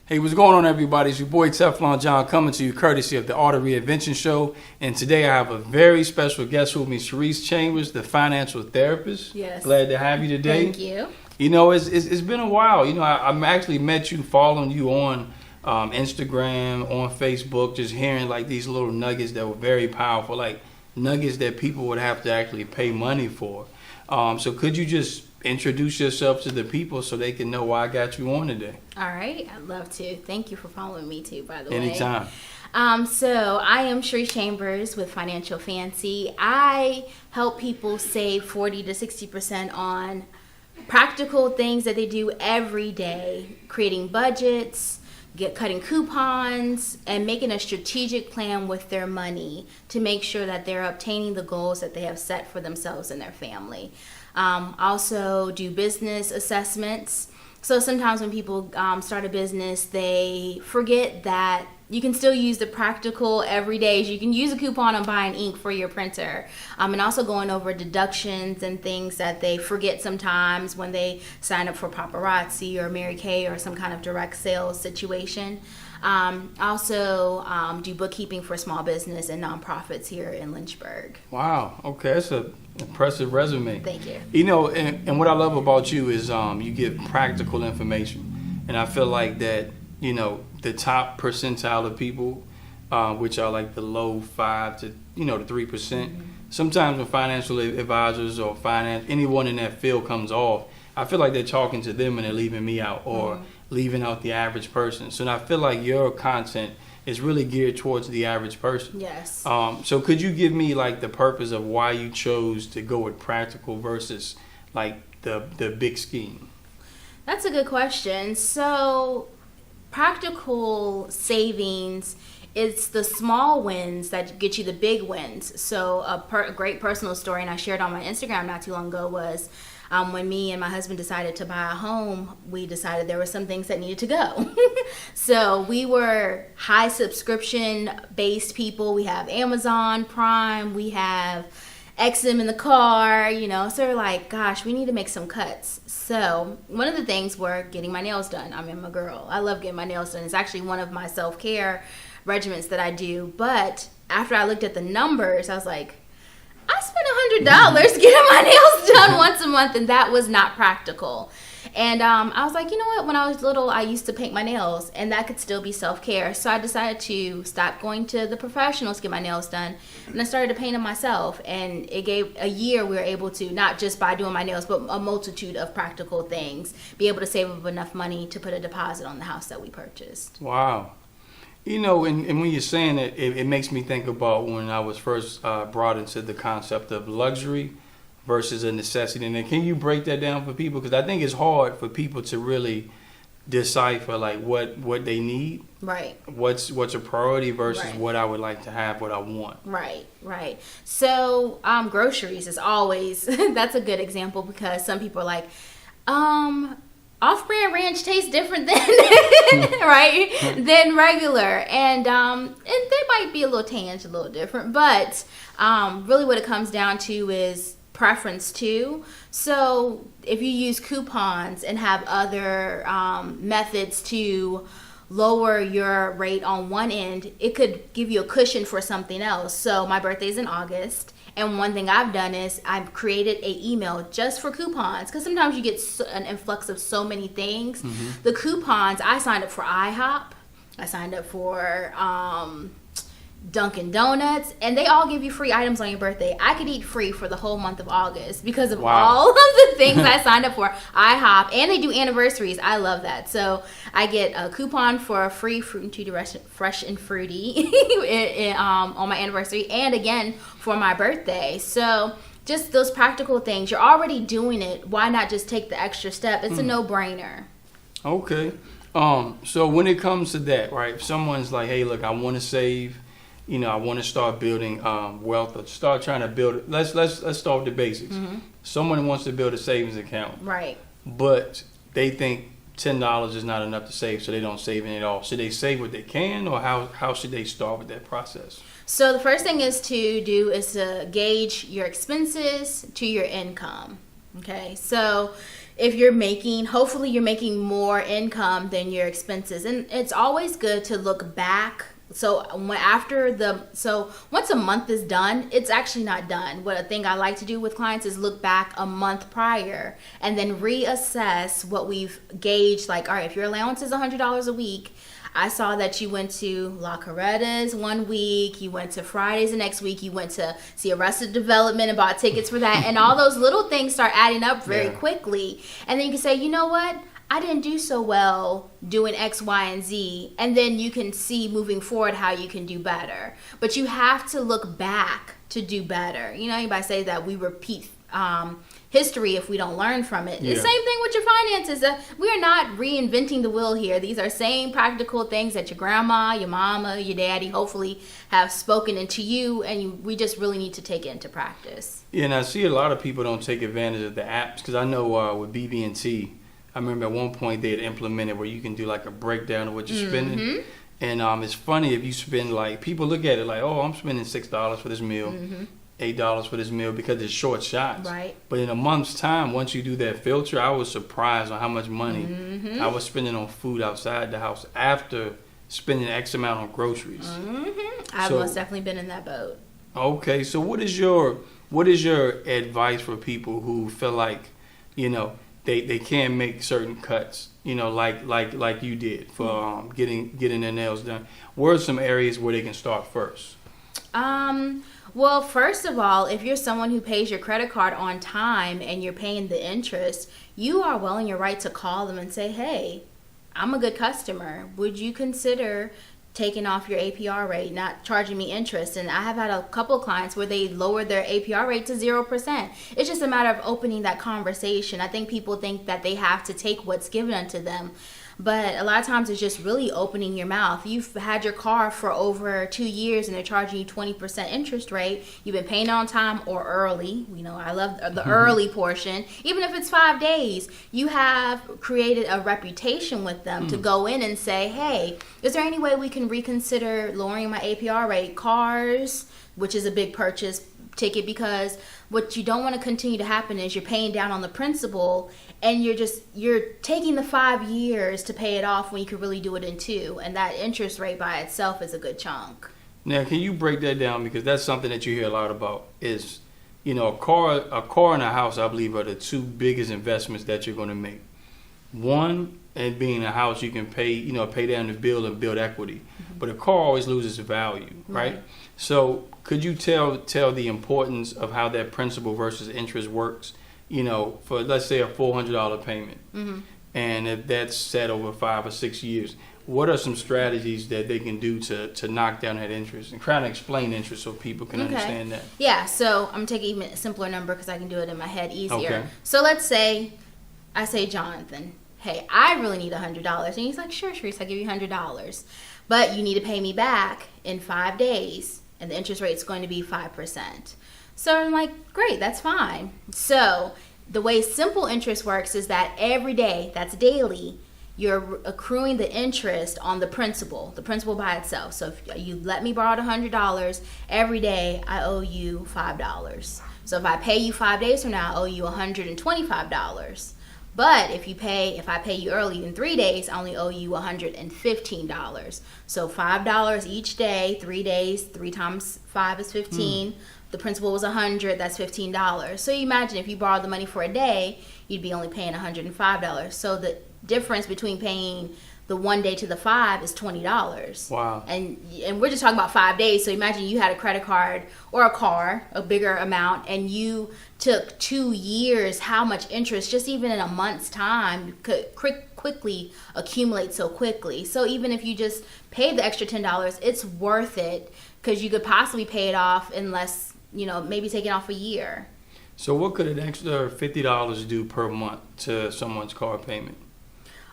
Hey, what's going on, everybody? It's your boy TeflonJohn coming to you courtesy of the Art of Reinvention Show. And today I have a very special guest with me, Charice Chambers, the financial therapist. Yes. Glad to have you today. Thank you. You know, it's been a while. You know, I actually met you, following you on Instagram, on Facebook, just hearing like these little nuggets that were very powerful, like nuggets that people would have to actually pay money for. So could you just introduce yourself to the people so they can know why I got you on today? All right. I'd love to. Thank you for following me too, by the way. Anytime. So I am Charice Chambers with Financial Fancy. I help people save 40 to 60% on practical things that they do every day, creating budgets, cutting coupons, and making a strategic plan with their money to make sure that they're obtaining the goals that they have set for themselves and their family. Also do business assessments. So sometimes when people start a business, they forget that you can still use the practical everyday. You can use a coupon on buying ink for your printer. And also going over deductions and things that they forget sometimes when they sign up for paparazzi or Mary Kay or some kind of direct sales situation. Also do bookkeeping for small business and nonprofits here in Lynchburg. Wow. Okay, that's an impressive resume. Thank you. You know, and what I love about you is you give practical information. And I feel like that, you know, the top percentile of people, which are like the low 5 to, the 3%, sometimes when financial advisors or anyone in that field comes off, I feel like they're talking to them and they're leaving me out, or leaving out the average person. So I feel like your content is really geared towards the average person. Yes. So could you give me like the purpose of why you chose to go with practical versus like the big scheme? That's a good question. So practical savings, it's the small wins that get you the big wins. So a great personal story, and I shared on my Instagram not too long ago, was when me and my husband decided to buy a home, we decided there were some things that needed to go. So we were high subscription based people. We have Amazon Prime, we have XM in the car, so we're like, gosh, we need to make some cuts. So one of the things were getting my nails done. I'm a girl. I love getting my nails done. It's actually one of my self-care regimens that I do. But after I looked at the numbers, I was like, I spent $100 getting my nails done once a month, and that was not practical. And I was like, you know what? When I was little, I used to paint my nails, and that could still be self-care. So I decided to stop going to the professionals to get my nails done, and I started to paint them myself. And it gave a year we were able to, not just by doing my nails, but a multitude of practical things, be able to save up enough money to put a deposit on the house that we purchased. Wow. And when you're saying it, it makes me think about when I was first brought into the concept of luxury versus a necessity. And then can you break that down for people? Because I think it's hard for people to really decipher like what they need. Right. What's a priority versus Right. what I would like to have, what I want. Right. So groceries is always, that's a good example, because some people are like, off-brand ranch tastes different than right than regular, and they might be a little tanged, a little different, but really what it comes down to is preference too. So if you use coupons and have other methods to lower your rate on one end, it could give you a cushion for something else. So my birthday's in August, and one thing I've done is I've created an email just for coupons, because sometimes you get an influx of so many things. The coupons, I signed up for IHOP, I signed up for Dunkin' Donuts, and they all give you free items on your birthday. I could eat free for the whole month of August because of all of the things I signed up for. IHOP, and they do anniversaries. I love that. So I get a coupon for a free fruit and tea fresh and fruity on my anniversary, and again for my birthday. So just those practical things. You're already doing it. Why not just take the extra step? It's a no-brainer. Okay. So when it comes to that, right? If someone's like, hey, look, I want to save. I want to start building wealth, or start trying to build. Let's start with the basics. Someone wants to build a savings account, right? But they think $10 is not enough to save, so they don't save any at all. Should they save what they can, or how should they start with that process? So the first thing is to gauge your expenses to your income. Okay, so if you're making, hopefully you're making more income than your expenses. And it's always good to look back. So once a month is done, it's actually not done. What a thing I like to do with clients is look back a month prior and then reassess what we've gauged. Like, all right, if your allowance is $100 a week, I saw that you went to La Coretta's one week, you went to Fridays the next week, you went to see Arrested Development and bought tickets for that, and all those little things start adding up very quickly. And then you can say, you know what? I didn't do so well doing X, Y, and Z. And then you can see moving forward how you can do better. But you have to look back to do better. You know, anybody say that we repeat history if we don't learn from it. The same thing with your finances. We are not reinventing the wheel here. These are same practical things that your grandma, your mama, your daddy hopefully have spoken into you, and we just really need to take it into practice. Yeah, and I see a lot of people don't take advantage of the apps, because I know with BB&T, I remember at one point they had implemented where you can do like a breakdown of what you're spending. And it's funny if you spend, like, people look at it like, oh, I'm spending $6 for this meal, $8 for this meal, because it's short shots. Right. But in a month's time, once you do that filter, I was surprised on how much money I was spending on food outside the house after spending X amount on groceries. I've most definitely been in that boat. Okay, so what is your advice for people who feel like, you know, they can't make certain cuts, you know, like you did for getting their nails done? Where are some areas where they can start first? Well, first of all, if you're someone who pays your credit card on time and you're paying the interest, you are well in your right to call them and say, hey, I'm a good customer. Would you consider taking off your APR rate, not charging me interest? And I have had a couple of clients where they lowered their APR rate to 0%. It's just a matter of opening that conversation. I think people think that they have to take what's given unto them. But a lot of times it's just really opening your mouth. You've had your car for over 2 years and they're charging you 20% interest rate. You've been paying on time or early. You know, I love the early portion. Even if it's 5 days, you have created a reputation with them to go in and say, hey, is there any way we can reconsider lowering my APR rate? Cars, which is a big purchase ticket, because what you don't want to continue to happen is you're paying down on the principal and you're taking the 5 years to pay it off when you could really do it in 2, and that interest rate by itself is a good chunk. Now, can you break that down? Because that's something that you hear a lot about is, you know, a car and a house, I believe, are the two biggest investments that you're going to make. One, and being a house, you can pay down the bill and build equity. But a car always loses value, right? So could you tell the importance of how that principal versus interest works, you know, for, let's say, a $400 payment, and if that's set over 5 or 6 years, what are some strategies that they can do to knock down that interest, and try to explain interest so people can understand that? Yeah, so I'm taking even a simpler number because I can do it in my head easier. Okay. So let's say I say, Jonathan, hey, I really need $100. And he's like, sure, Charisse, I'll give you $100. But you need to pay me back in 5 days, and the interest rate is going to be 5%. So I'm like, great, that's fine. So the way simple interest works is that every day, that's daily, you're accruing the interest on the principal by itself. So if you let me borrow $100, every day I owe you $5. So if I pay you 5 days from now, I owe you $125. But if I pay you early in 3 days, I only owe you $115. So $5 each day, 3 days, 3 times 5 is 15. The principal was $100, that's $15. So you imagine if you borrowed the money for a day, you'd be only paying $105. So the difference between paying the 1 day to the 5 is $20. Wow. And we're just talking about 5 days. So imagine you had a credit card or a car, a bigger amount, and you took 2 years, how much interest just even in a month's time could quickly accumulate so quickly. So even if you just paid the extra $10, it's worth it, because you could possibly pay it off in less, maybe take it off a year. So what could an extra $50 do per month to someone's car payment?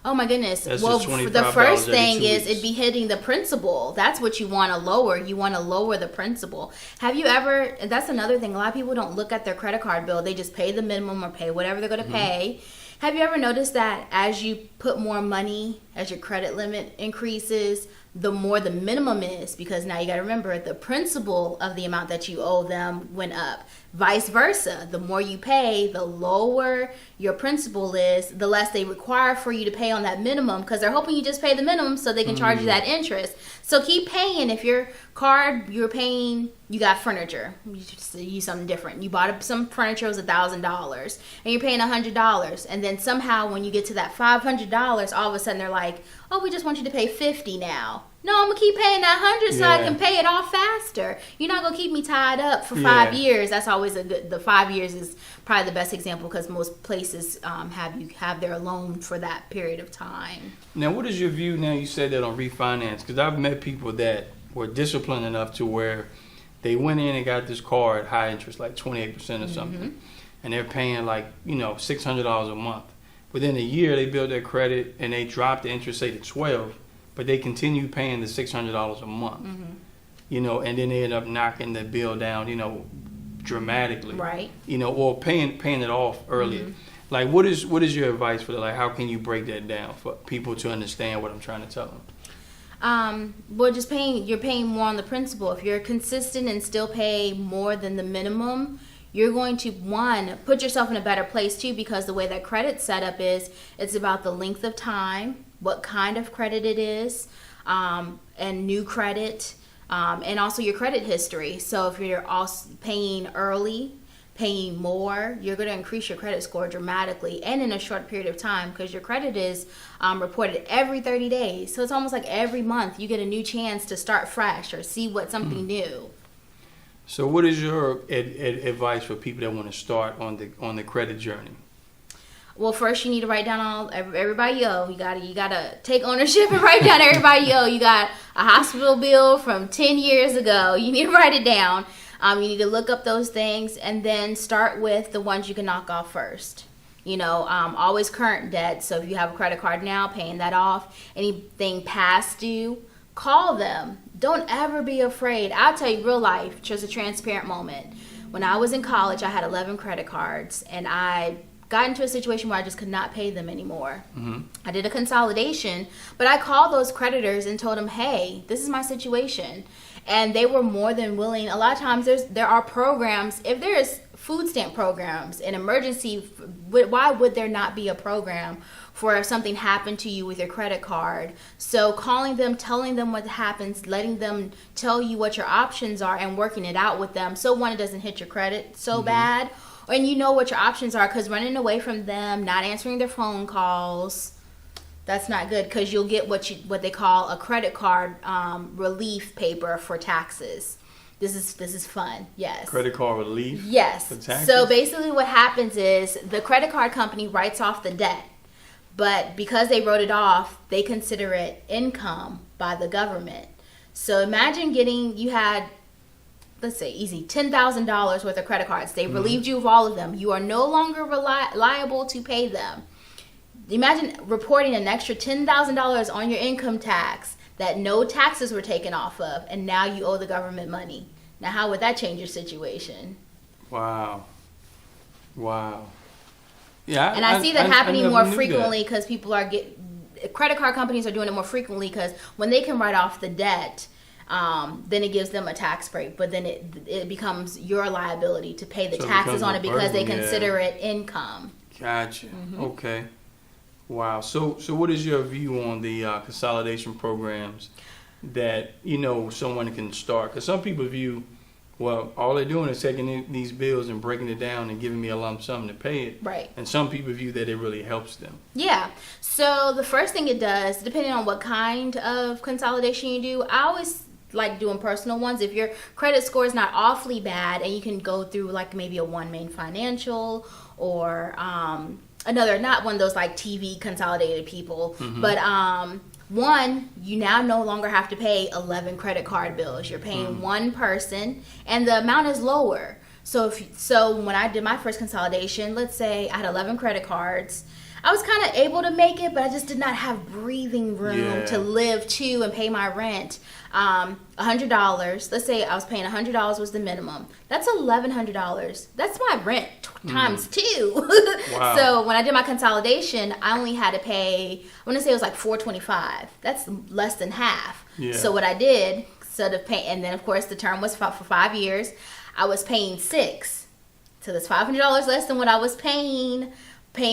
Oh my goodness. That's well, the first thing is it'd be hitting the principal. That's what you want to lower. You want to lower the principal. Have you ever, that's another thing, a lot of people don't look at their credit card bill. They just pay the minimum or pay whatever they're going to pay. Have you ever noticed that as you put more money, as your credit limit increases, the more the minimum is, because now you got to remember the principal of the amount that you owe them went up. Vice versa, the more you pay, the lower your principal is, the less they require for you to pay on that minimum, because they're hoping you just pay the minimum so they can charge you that interest. So keep paying. If your card, you're paying, you got furniture, you just use something different. You bought some furniture, it was $1,000, and you're paying $100, and then somehow when you get to that $500, all of a sudden they're like, oh, we just want you to pay $50 now. No, I'm gonna keep paying that $100 so I can pay it off faster. You're not gonna keep me tied up for 5 years. That's always a good. The 5 years is probably the best example, because most places have their loan for that period of time. Now, what is your view? Now you said that on refinance, because I've met people that were disciplined enough to where they went in and got this card, high interest, like 28% or something, and they're paying like $600 a month. Within a year, they built their credit and they dropped the interest rate to 12%. But they continue paying the $600 a month, and then they end up knocking the bill down, dramatically, right? Or paying it off earlier. Like, what is your advice for that? Like, how can you break that down for people to understand what I'm trying to tell them? Well, you're paying more on the principal. If you're consistent and still pay more than the minimum, you're going to, one, put yourself in a better place too, because the way that credit's set up is, it's about the length of time, what kind of credit it is, and new credit, and also your credit history. So if you're also paying early, paying more, you're going to increase your credit score dramatically and in a short period of time, because your credit is reported every 30 days. So it's almost like every month you get a new chance to start fresh or see what something new. So what is your advice for people that want to start on the credit journey? Well, first you need to write down everybody you owe. You gotta take ownership and write down everybody you owe. You got a hospital bill from 10 years ago. You need to write it down. You need to look up those things and then start with the ones you can knock off first. Always current debt. So if you have a credit card now, paying that off. Anything past due, call them. Don't ever be afraid. I'll tell you real life, just a transparent moment. When I was in college, I had 11 credit cards, and I got into a situation where I just could not pay them anymore. I did a consolidation, but I called those creditors and told them, hey, this is my situation. And they were more than willing. A lot of times there are programs. If there's food stamp programs, an emergency, why would there not be a program for if something happened to you with your credit card? So calling them, telling them what happens, letting them tell you what your options are and working it out with them, so one, it doesn't hit your credit so bad. And you know what your options are, because running away from them, not answering their phone calls, that's not good, because you'll get what they call a credit card relief paper for taxes. This is fun. Yes. Credit card relief? Yes. For taxes? So basically what happens is the credit card company writes off the debt, but because they wrote it off, they consider it income by the government. So imagine you had, let's say, easy, $10,000 worth of credit cards. They relieved you of all of them. You are no longer liable to pay them. Imagine reporting an extra $10,000 on your income tax that no taxes were taken off of, and now you owe the government money. Now, how would that change your situation? Wow. Yeah, and I see that happening more frequently, because credit card companies are doing it more frequently, because when they can write off the debt, then it gives them a tax break, but then it becomes your liability to pay the taxes on it, because they consider it income. Gotcha. Okay. Wow. So what is your view on the consolidation programs that someone can start? Because some people view, well, all they're doing is taking these bills and breaking it down and giving me a lump sum to pay it. Right. And some people view that it really helps them. Yeah. So the first thing it does, depending on what kind of consolidation you do, I always like doing personal ones. If your credit score is not awfully bad, and you can go through like maybe a One Main Financial or another, not one of those like TV consolidated people, but one, you now no longer have to pay 11 credit card bills. You're paying one person, and the amount is lower. So when I did my first consolidation, let's say I had 11 credit cards. I was kind of able to make it, but I just did not have breathing room Yeah. to live to and pay my rent. $100. Let's say I was paying $100 was the minimum. That's $1,100. That's my rent times two. Wow. So when I did my consolidation, I only had to pay. I want to say it was like $425. That's less than half. Yeah. So what I did instead of paying, and then of course the term was for 5 years. I was paying $6. So that's $500 less than what I was paying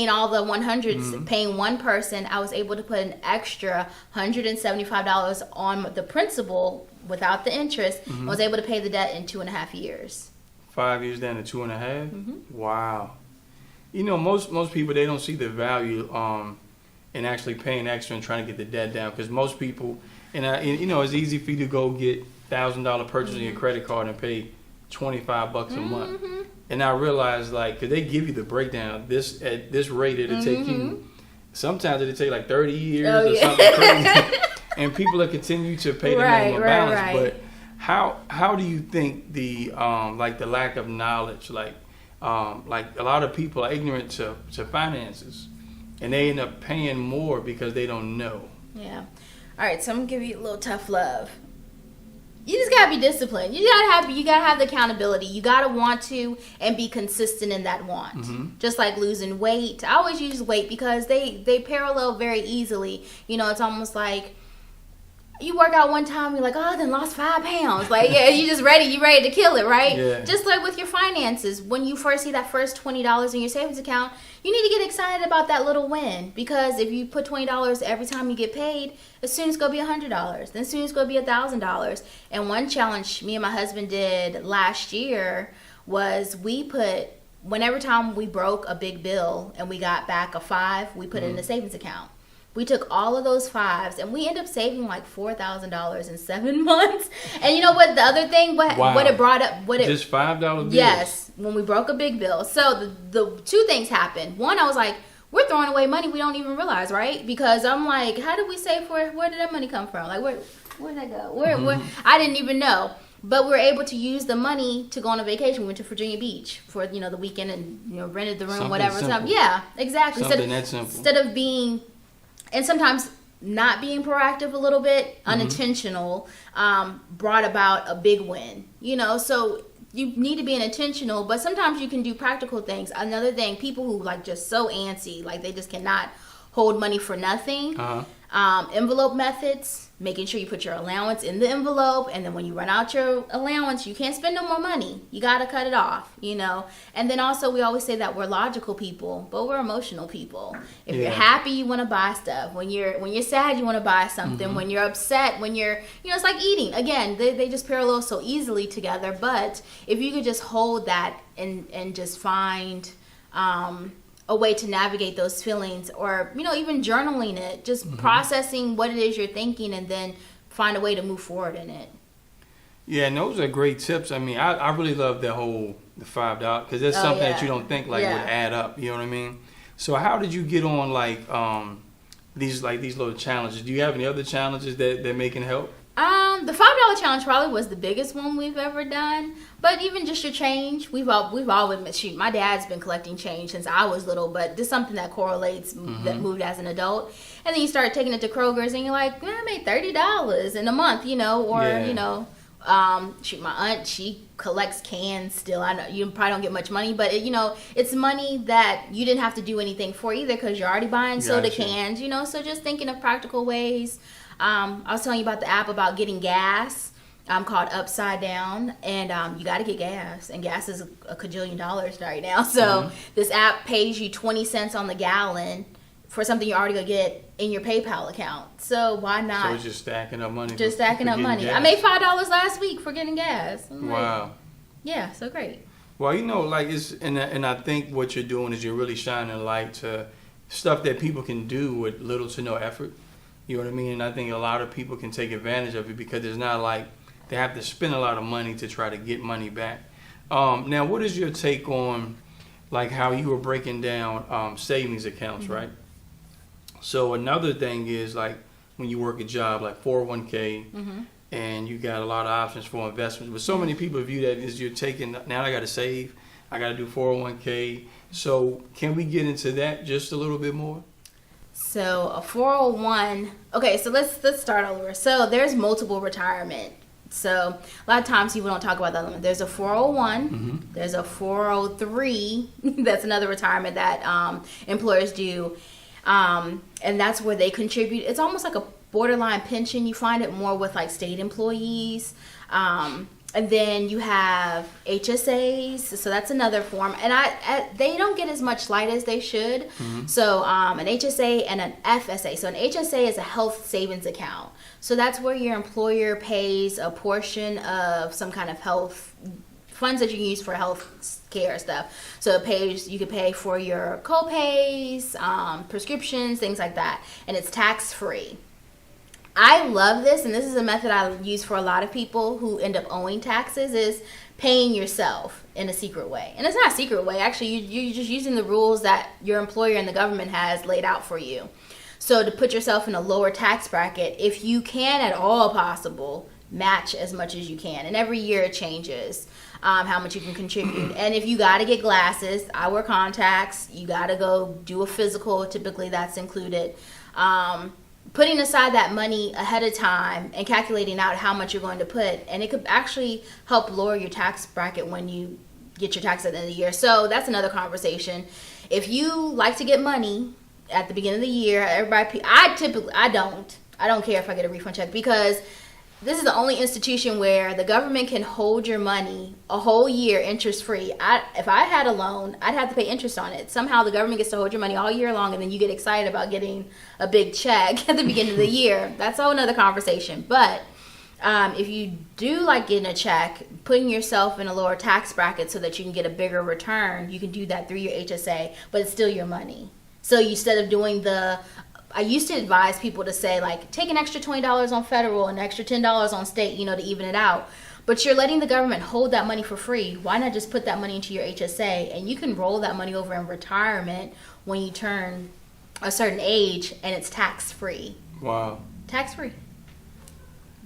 all the 100s, paying one person. I was able to put an extra $175 on the principal without the interest. I was able to pay the debt in 2.5 years. 5 years down to 2.5. Wow. You know, most people, they don't see the value in actually paying extra and trying to get the debt down, because most people, and you know, it's easy for you to go get $1,000 purchase on your credit card and pay $25 a month. And I realized, like, because they give you the breakdown, at this rate it'll take you, sometimes it'll take like 30 years or something crazy. And people will continue to pay the minimum balance. But how do you think the like the lack of knowledge, like a lot of people are ignorant to finances, and they end up paying more because they don't know. Yeah. All right, so I'm gonna give you a little tough love. You just gotta be disciplined. You gotta have the accountability. You gotta want to and be consistent in that want. Just like losing weight. I always use weight because they parallel very easily. You know, it's almost like you work out one time, you're like, oh, I done lost 5 pounds. Like, yeah, you ready to kill it, right? Yeah. Just like with your finances, when you first see that first $20 in your savings account, you need to get excited about that little win, because if you put $20 every time you get paid, as soon as it's going to be $100, then soon it's going to be $1,000. And one challenge me and my husband did last year was whenever time we broke a big bill and we got back a 5, we put it in a savings account. We took all of those 5s and we ended up saving like $4,000 in 7 months. And you know what? The other thing, what it brought up, just $5 bills. Yes, when we broke a big bill. So the two things happened. One, I was like, we're throwing away money we don't even realize, right? Because I'm like, how did we save for it? Where did that money come from? Like, where did that go? Where? I didn't even know. But we were able to use the money to go on a vacation. We went to Virginia Beach for the weekend and rented the room, Something whatever. simple. Yeah, exactly. Something that simple. Instead of being, and sometimes not being proactive a little bit, unintentional, brought about a big win. So you need to be intentional, but sometimes you can do practical things. Another thing, people who like just so antsy, like they just cannot hold money for nothing. Envelope methods, making sure you put your allowance in the envelope, and then when you run out your allowance, you can't spend no more money. You got to cut it off, And then also, we always say that we're logical people, but we're emotional people. If you're happy, you want to buy stuff. When you're sad, you want to buy something. When you're upset, when you're, it's like eating. Again, they just parallel so easily together. But if you could just hold that and just find a way to navigate those feelings, or even journaling it, just processing what it is you're thinking, and then find a way to move forward in it. Yeah, and those are great tips. I mean, I really love the $5, because it's something that you don't think would add up. You know what I mean? So how did you get on these little challenges? Do you have any other challenges that making help? The $5 challenge probably was the biggest one we've ever done. But even just your change, we've always, my dad's been collecting change since I was little, but this is something that correlates, that moved as an adult. And then you start taking it to Kroger's and you're like, I made $30 in a month, my aunt, she collects cans still. I know you probably don't get much money, but it's money that you didn't have to do anything for either, because you're already buying soda cans, so just thinking of practical ways. I was telling you about the app about getting gas, called Upside Down, and you got to get gas, and gas is a cajillion dollars right now. So this app pays you 20 cents on the gallon for something you're already gonna get in your PayPal account. So why not? So it's just stacking up money. Gas. I made $5 last week for getting gas. Wow. Yeah, so great. Well, it's and I think what you're doing is you're really shining a light to stuff that people can do with little to no effort. You know what I mean? And I think a lot of people can take advantage of it, because it's not like they have to spend a lot of money to try to get money back. Now, what is your take on how you were breaking down savings accounts, right? So another thing is when you work a job like 401k, and you got a lot of options for investments. But so many people view that as you're taking, now I got to save, I got to do 401k, So can we get into that just a little bit more? So a 401. Okay, so let's start all over. So there's multiple retirement. So a lot of times people don't talk about that one. There's a 401. There's a 403. That's another retirement that employers do, and that's where they contribute. It's almost like a borderline pension. You find it more with like state employees. And then you have HSAs, so that's another form, and they don't get as much light as they should. So an HSA and an FSA. So an HSA is a health savings account. So that's where your employer pays a portion of some kind of health funds that you can use for health care stuff. So you could pay for your co-pays, prescriptions, things like that, and it's tax free. I love this, and this is a method I use for a lot of people who end up owing taxes, is paying yourself in a secret way. And it's not a secret way. Actually, you're just using the rules that your employer and the government has laid out for you. So to put yourself in a lower tax bracket, if you can at all possible, match as much as you can. And every year it changes how much you can contribute. And if you got to get glasses, I wear contacts, you got to go do a physical, typically that's included. Putting aside that money ahead of time and calculating out how much you're going to put, and it could actually help lower your tax bracket when you get your tax at the end of the year. So that's another conversation. If you like to get money at the beginning of the year, I don't care if I get a refund check, because this is the only institution where the government can hold your money a whole year interest free. If I had a loan, I'd have to pay interest on it. Somehow the government gets to hold your money all year long, and then you get excited about getting a big check at the beginning of the year. That's a whole nother conversation. But if you do like getting a check, putting yourself in a lower tax bracket so that you can get a bigger return, you can do that through your HSA, but it's still your money. So instead of doing I used to advise people to say, like, take an extra $20 on federal and an extra $10 on state, to even it out. But you're letting the government hold that money for free. Why not just put that money into your HSA, and you can roll that money over in retirement when you turn a certain age, and it's tax-free. Wow. Tax-free.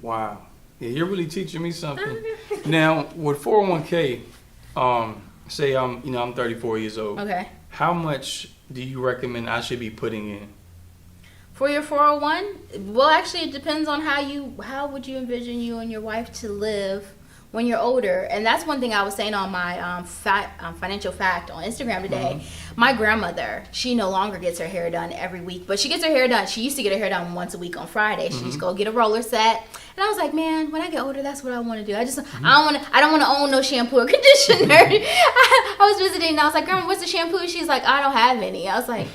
Wow. Yeah, you're really teaching me something. Now, with 401k, say I'm 34 years old. Okay. How much do you recommend I should be putting in? For your 401, well, actually, it depends on how would you envision you and your wife to live when you're older. And that's one thing I was saying on my financial fact on Instagram today. My grandmother, she no longer gets her hair done every week, but she gets her hair done. She used to get her hair done once a week on Friday. She used to go get a roller set. And I was like, man, when I get older, that's what I want to do. I don't want to own no shampoo or conditioner. I was visiting, and I was like, Grandma, what's the shampoo? She's like, I don't have any. I was like,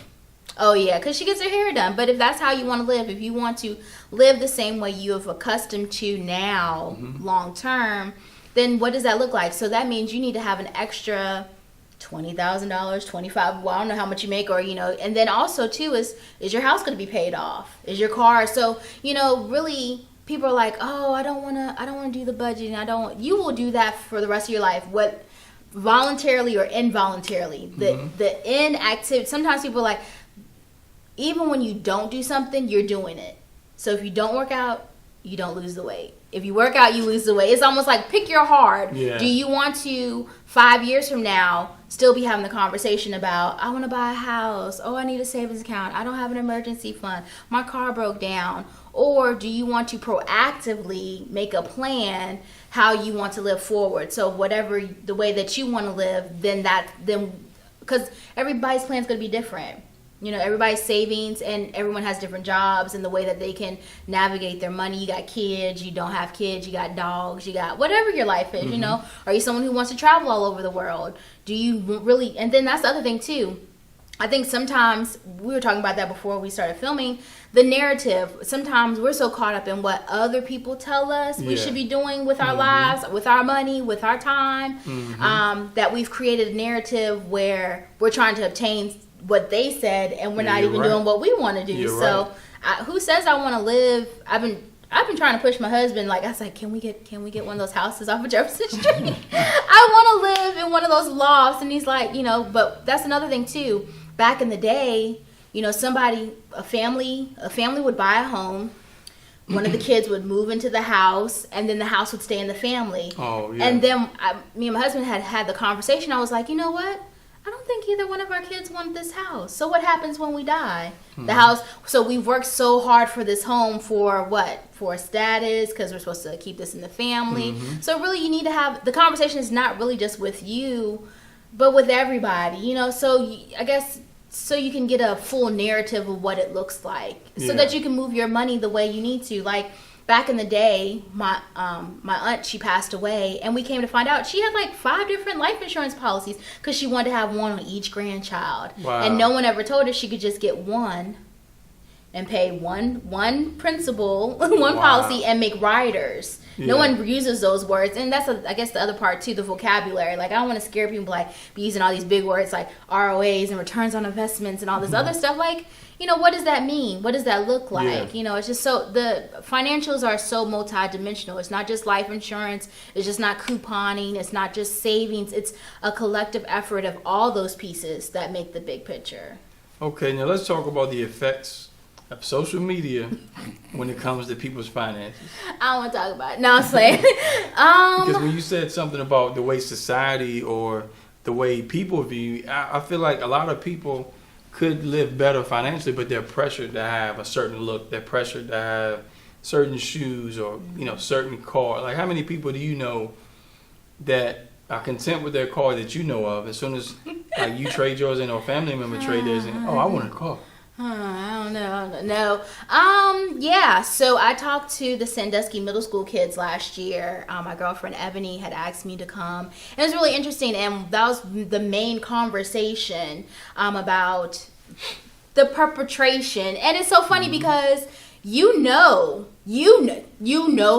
oh yeah, because she gets her hair done. But if that's how you want to live, if you want to live the same way you have accustomed to now, long term, then what does that look like? So that means you need to have an extra $20,000, $25,000. Well, I don't know how much you make, or and then also too is your house going to be paid off? Is your car? So really, people are like, oh, I don't want to do the budgeting. You will do that for the rest of your life. What, voluntarily or involuntarily? The inactivity. Sometimes people are like, even when you don't do something, you're doing it. So if you don't work out, you don't lose the weight. If you work out, you lose the weight. It's almost like pick your heart. Yeah. Do you want to, 5 years from now, still be having the conversation about, I want to buy a house. Oh, I need a savings account. I don't have an emergency fund. My car broke down. Or do you want to proactively make a plan how you want to live forward? So whatever the way that you want to live, then because everybody's plan is going to be different. Everybody's savings, and everyone has different jobs and the way that they can navigate their money. You got kids, you don't have kids, you got dogs, you got whatever your life is, Are you someone who wants to travel all over the world? Do you really, and then that's the other thing too. I think sometimes, we were talking about that before we started filming, the narrative, sometimes we're so caught up in what other people tell us we should be doing with our lives, with our money, with our time, that we've created a narrative where we're trying to obtain what they said, and we're not even doing what we want to do. So who says I want to live? I've been trying to push my husband. Like, I was like, can we get one of those houses off of Jefferson Street? I want to live in one of those lofts. And he's like, but that's another thing too. Back in the day, a family would buy a home. One of the kids would move into the house, and then the house would stay in the family. Oh, yeah. And then me and my husband had the conversation. I was like, you know what? I don't think either one of our kids want this house. So what happens when we die? The house. So we've worked so hard for this home for what? For status, because we're supposed to keep this in the family. So really, you need to have the conversation is not really just with you, but with everybody. You know. So I guess so you can get a full narrative of what it looks like, so that you can move your money the way you need to. Like back in the day, my aunt, she passed away, and we came to find out she had like 5 different life insurance policies because she wanted to have one on each grandchild. Wow. And no one ever told her she could just get one and pay one principal, one policy, and make riders. No one uses those words, and that's I guess the other part too, the vocabulary. Like I don't want to scare people like be using all these big words like ROAs and returns on investments and all this other stuff. Like, you know, what does that mean? What does that look like? You know, it's just so the financials are so multidimensional. It's not just life insurance. It's just not couponing. It's not just savings. It's a collective effort of all those pieces that make the big picture. Okay, now let's talk about the effects of social media when it comes to people's finances. I don't want to talk about it. No, I'm saying. Because when you said something about the way society or the way people view, I feel like a lot of people could live better financially, but they're pressured to have a certain look. They're pressured to have certain shoes or, you know, certain car. Like how many people do you know that are content with their car that you know of? As soon as like you trade yours in or a family member trade theirs in, oh, I want a car. I don't know. Yeah, so I talked to the Sandusky middle school kids last year. My girlfriend Ebony had asked me to come. And it was really interesting, and that was the main conversation about the perpetration. And it's so funny because you know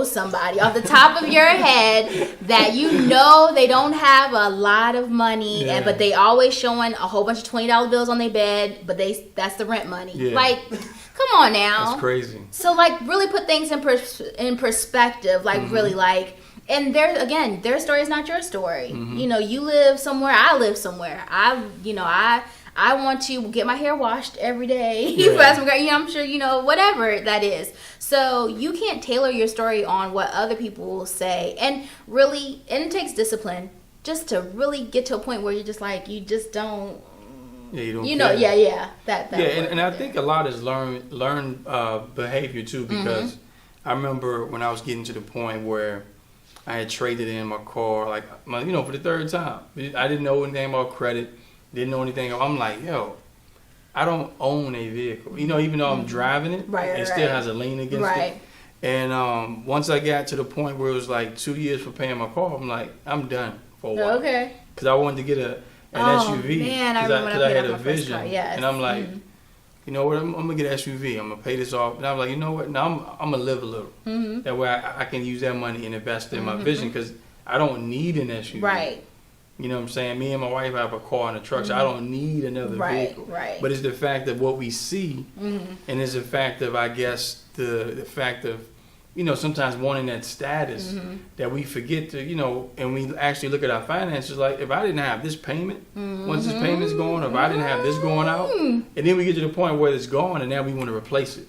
somebody off the top of your head that you know they don't have a lot of money, but they always showing a whole bunch of $20 bills on their bed, but that's the rent money. Like, come on now. That's crazy. So like really put things in perspective, like really like, and their story is not your story. You know, you live somewhere, I live somewhere. I want to get my hair washed every day. I'm sure, you know, whatever that is. So you can't tailor your story on what other people will say. And it takes discipline just to really get to a point where you're just like, you just don't. Yeah, you don't. You know, That and I think a lot is learned behavior too, because I remember when I was getting to the point where I had traded in my car, like for the 3rd time. I didn't know anything about credit. Didn't know anything. I'm like, I don't own a vehicle. You know, even though I'm driving it, it still has a lien against it. And once I got to the point where it was like 2 years for paying my car, I'm like, I'm done for a while. Okay. Because I wanted to get an SUV. Because I had a vision. And I'm like, you know what, I'm going to get an SUV. I'm going to pay this off. And I was like, you know what, now I'm going to live a little. That way I can use that money and invest in my vision, because I don't need an SUV. Right. You know what I'm saying? Me and my wife have a car and a truck, so I don't need another vehicle. Right. But it's the fact of what we see, and it's the fact of, I guess, the fact of, you know, sometimes wanting that status that we forget to, you know, and we actually look at our finances like, if I didn't have this payment, once this payment's gone, or if I didn't have this going out, and then we get to the point where it's gone and now we want to replace it.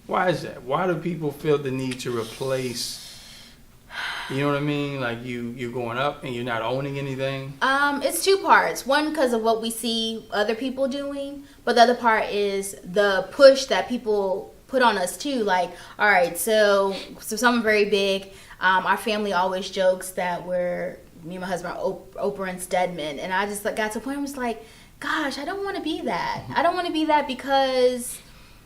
Why is that? Why do people feel the need to replace? You know what I mean? Like you're going up and you're not owning anything. It's 2 parts. One, because of what we see other people doing, but the other part is the push that people put on us too. Like, all right, so something very big. Our family always jokes that me and my husband are Oprah and Stedman, and I just got to a point where I was like, gosh, I don't want to be that. I don't want to be that, because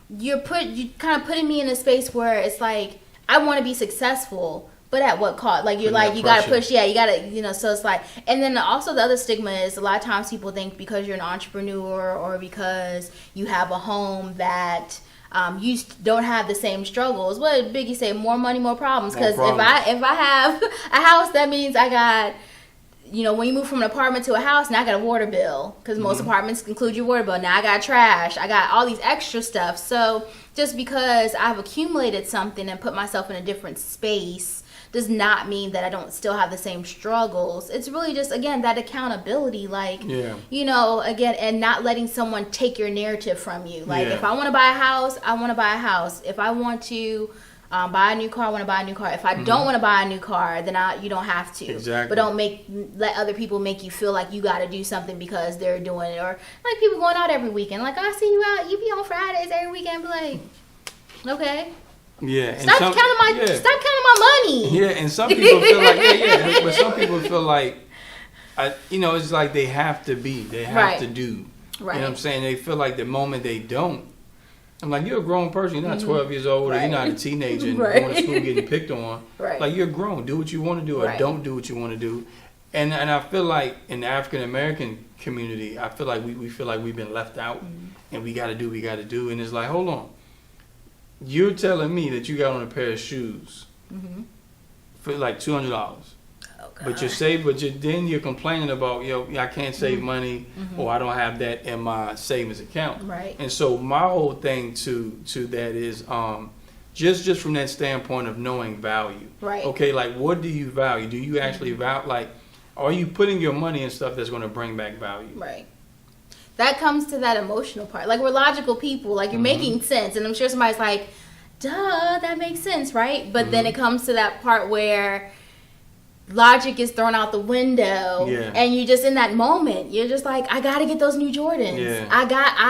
you kind of putting me in a space where it's like I want to be successful. But at what cost? Like, you're like, you got to push, you got to, you know, so it's like, and then also the other stigma is a lot of times people think because you're an entrepreneur or because you have a home that you don't have the same struggles. What did Biggie say? More money, more problems. Because if I have a house, that means I got, you know, when you move from an apartment to a house, now I got a water bill, because most apartments include your water bill. Now I got trash. I got all these extra stuff. So just because I've accumulated something and put myself in a different space does not mean that I don't still have the same struggles. It's really just, again, that accountability, like, you know, again, and not letting someone take your narrative from you. Like, if I want to buy a house, I want to buy a house. If I want to buy a new car, I want to buy a new car. If I don't want to buy a new car, then you don't have to. Exactly. But don't let other people make you feel like you got to do something because they're doing it. Or like people going out every weekend. Like, I see you out, you be on Fridays every weekend. Be like, okay. Yeah. Stop counting my money. Yeah, and some people feel like, but some people feel like, it's like they have to be, they have to do. Right. You know what I'm saying? They feel like the moment they don't, I'm like, you're a grown person. You're not 12 years old, or you're not a teenager and going to school getting picked on. Right. Like, you're grown. Do what you want to do, or don't do what you want to do. And I feel like in the African American community, I feel like we feel like we've been left out, and we got to do. And it's like, hold on. You're telling me that you got on a pair of shoes for like $200. But then you're complaining about, I can't save money, or I don't have that in my savings account. Right. And so my whole thing to that is just from that standpoint of knowing value. Right. Okay, like, what do you value? Do you actually value, like, are you putting your money in stuff that's going to bring back value? Right. That comes to that emotional part. Like, we're logical people. Like, you're making sense. And I'm sure somebody's like, duh, that makes sense, right? But then it comes to that part where logic is thrown out the window, and you just in that moment, you're just like, I gotta get those new Jordans. Yeah. I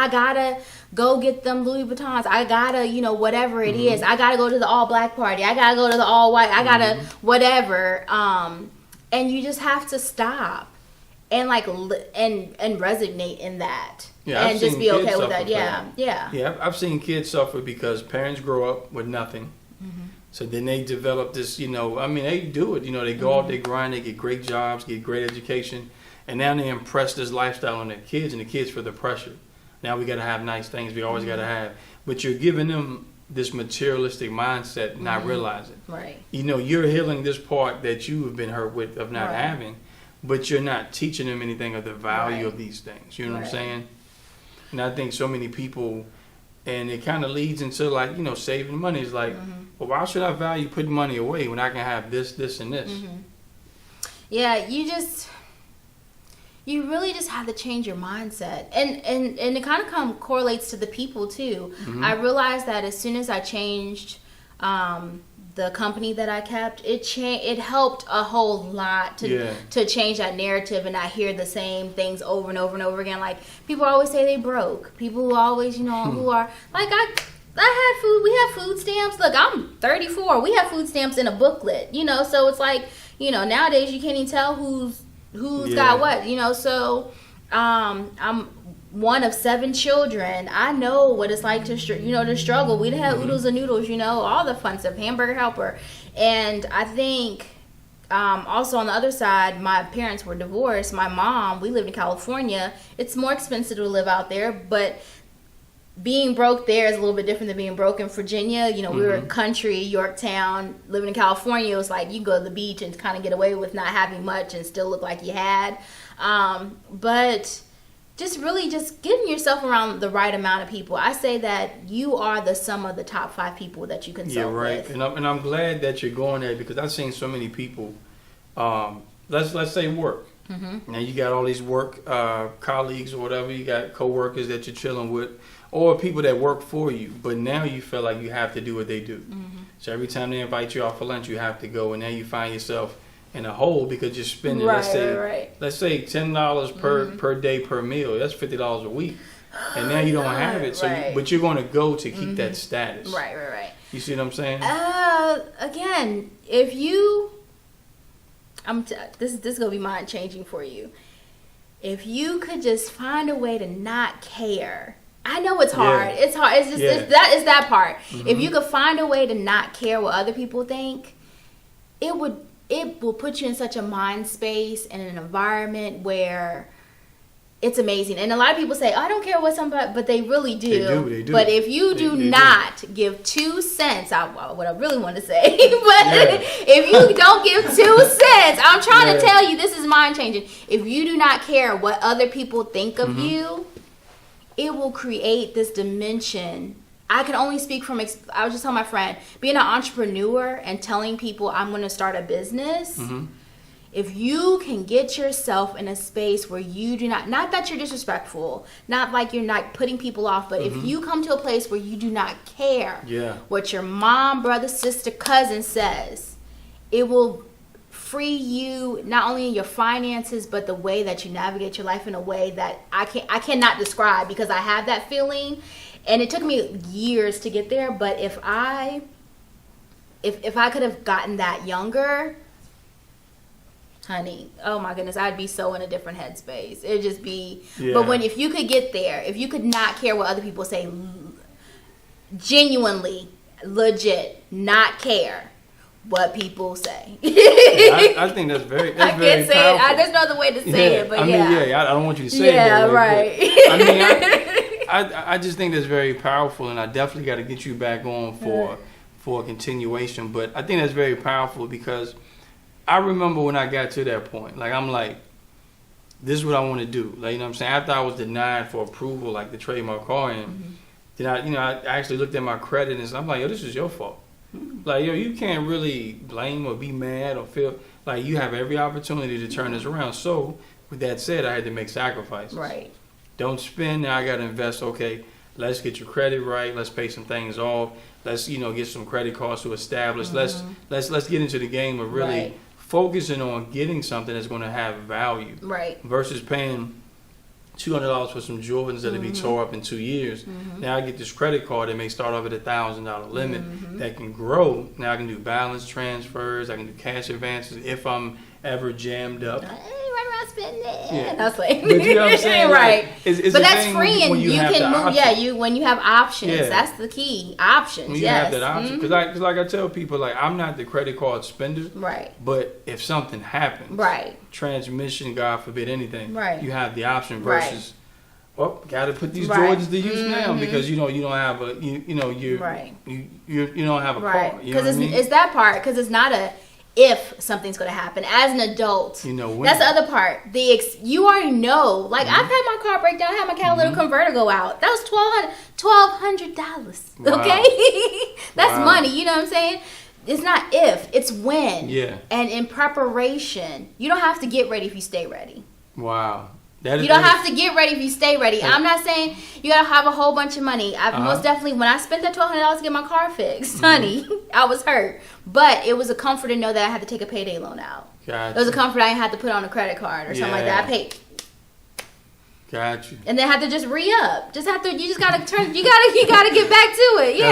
gotta go get them Louis Vuittons. I gotta, whatever it is. I gotta go to the all black party. I gotta go to the all white. I gotta whatever. And you just have to stop and and resonate in that. Yeah, and just be okay with that. Yeah. I've seen kids suffer because parents grow up with nothing. So then they develop this, they do it. They go out, they grind, they get great jobs, get great education. And now they impress this lifestyle on their kids, and the kids feel the pressure. Now we got to have nice things we always got to have. But you're giving them this materialistic mindset, not realizing. Right. You're healing this part that you have been hurt with of not having, but you're not teaching them anything of the value of these things. You know what I'm saying? And I think so many people, and it kind of leads into like, saving money is like, well, why should I value putting money away when I can have this, this, and this? Yeah, you really just have to change your mindset. And it kind of correlates to the people too. I realized that as soon as I changed the company that I kept, it helped a whole lot to change that narrative and not hear the same things over and over and over again. Like, people always say they broke. People who always, who are like, I had food. We have food stamps. Look, I'm 34. We have food stamps in a booklet. So it's like, nowadays you can't even tell who's got what. So I'm one of 7 children. I know what it's like to struggle. We didn't have oodles and noodles, all the fun stuff, hamburger helper. And I think also on the other side, my parents were divorced. My mom, we lived in California. It's more expensive to live out there, but being broke there is a little bit different than being broke in Virginia. We were country, Yorktown. Living in California, it was like you can go to the beach and kind of get away with not having much and still look like you had. But just getting yourself around the right amount of people. I say that you are the sum of the top 5 people that you consult with. And I'm glad that you're going there, because I've seen so many people. Let's say work. Now you got all these work colleagues or whatever. You got coworkers that you're chilling with, or people that work for you. But now you feel like you have to do what they do. So every time they invite you out for lunch, you have to go, and now you find yourself in a hole because you're spending let's say $10 per day per meal. That's $50 a week, and now you don't have it. So, but you're going to go to keep that status. Right. You see what I'm saying? Again, if you, this is gonna be mind changing for you. If you could just find a way to not care. I know it's hard. It's hard. It's just it's that part. If you could find a way to not care what other people think, it will put you in such a mind space and an environment where it's amazing. And a lot of people say, oh, I don't care what somebody, but they really do. They do. But if you do not give 2 cents, what I really want to say, but if you don't give 2 cents, I'm trying to tell you, this is mind changing. If you do not care what other people think of you, it will create this dimension. I can only speak from, I was just telling my friend, being an entrepreneur and telling people I'm going to start a business, if you can get yourself in a space where you do not that you're disrespectful, not like you're not putting people off, but if you come to a place where you do not care what your mom, brother, sister, cousin says, it will free you not only in your finances, but the way that you navigate your life in a way that I cannot describe, because I have that feeling, and it took me years to get there. But if I could have gotten that younger, honey, oh my goodness, I'd be so in a different headspace. It'd just be, but if you could get there, if you could not care what other people say, genuinely, legit, not care what people say. I think that's very powerful. Say it. There's no other way to say it, but I don't want you to say it that way. Right. I just think that's very powerful, and I definitely got to get you back on for a continuation. But I think that's very powerful, because I remember when I got to that point, like, I'm like, this is what I want to do. Like, you know what I'm saying? After I was denied for approval, like the trademark car, and then I actually looked at my credit, and I'm like, yo, this is your fault. Like, yo, you can't really blame or be mad or feel like you have every opportunity to turn this around. So, with that said, I had to make sacrifices. Right. Don't spend, now I got to invest. Okay, let's get your credit right. Let's pay some things off. Let's, get some credit cards to establish. Let's get into the game of really focusing on getting something that's going to have value. Right. Versus paying $200 for some Jordans that'll be tore up in 2 years. Now I get this credit card that may start off at $1,000 limit that can grow. Now I can do balance transfers. I can do cash advances if I'm ever jammed up. Spend it. Yeah. I was like, but you know what I'm saying? Right. Like, it's but that's free, and you can move. Option. When you have options, that's the key. Options. When you have that option, because like I tell people, like, I'm not the credit card spender. Right. But if something happens, transmission, God forbid, anything, you have the option versus, well, got to put these Jordans to use now, because you don't have a you don't have a car. You know what I mean? It's that part, because it's not a if something's going to happen. As an adult, when. That's the other part. You already know. Like, I've had my car break down. I had my catalytic converter go out. That was $1,200. Wow. Okay, that's money. You know what I'm saying? It's not if, it's when. Yeah. And in preparation, you don't have to get ready if you stay ready. Wow. You don't have to get ready if you stay ready. I'm not saying you gotta have a whole bunch of money. Most definitely, when I spent that $1,200 to get my car fixed, honey, I was hurt. But it was a comfort to know that I had to take a payday loan out. Gotcha. It was a comfort I had to put on a credit card or something like that. I paid. Got you. And then had to just re-up. You just gotta turn. You gotta get back to it. Yeah.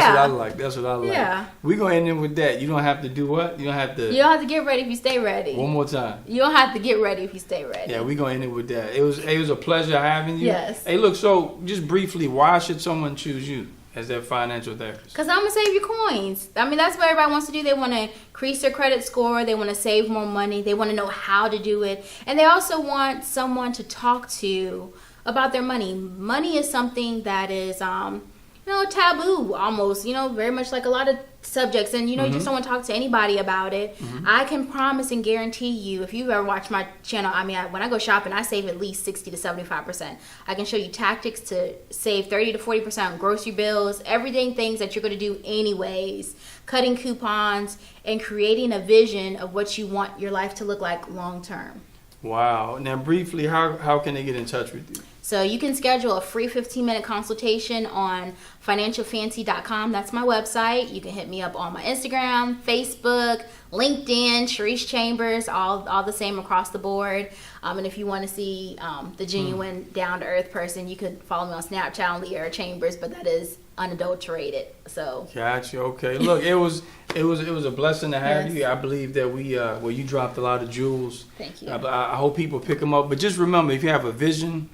That's what I like. Yeah. We gonna end it with that. You don't have to do what? You don't have to get ready if you stay ready. One more time. You don't have to get ready if you stay ready. Yeah, we gonna end it with that. It was a pleasure having you. Yes. Hey, look. So just briefly, why should someone choose you as their financial therapist? Because I'm gonna save you coins. I mean, that's what everybody wants to do. They want to increase their credit score. They want to save more money. They want to know how to do it, and they also want someone to talk to about their money. Money is something that is, taboo almost, very much like a lot of subjects. And, you just don't want to talk to anybody about it. I can promise and guarantee you, if you've ever watched my channel, when I go shopping, I save at least 60 to 75%. I can show you tactics to save 30 to 40% on grocery bills, everything, things that you're going to do anyways, cutting coupons, and creating a vision of what you want your life to look like long term. Wow. Now, briefly, how can they get in touch with you? So you can schedule a free 15-minute consultation on financialfancy.com. That's my website. You can hit me up on my Instagram, Facebook, LinkedIn, Charice Chambers, all the same across the board. And if you want to see the genuine down-to-earth person, you could follow me on Snapchat on Leah Chambers, but that is unadulterated. So gotcha. Okay. Look, it was a blessing to have you. I believe that you dropped a lot of jewels. Thank you. I hope people pick them up. But just remember, if you have a vision,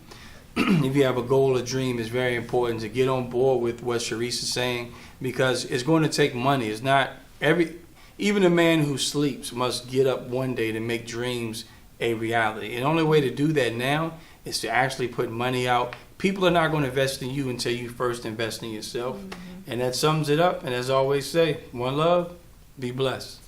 if you have a goal or dream, it's very important to get on board with what Charisse is saying, because it's going to take money. It's not even a man who sleeps must get up one day to make dreams a reality. And the only way to do that now is to actually put money out. People are not going to invest in you until you first invest in yourself. And that sums it up. And as I always say, one love, be blessed.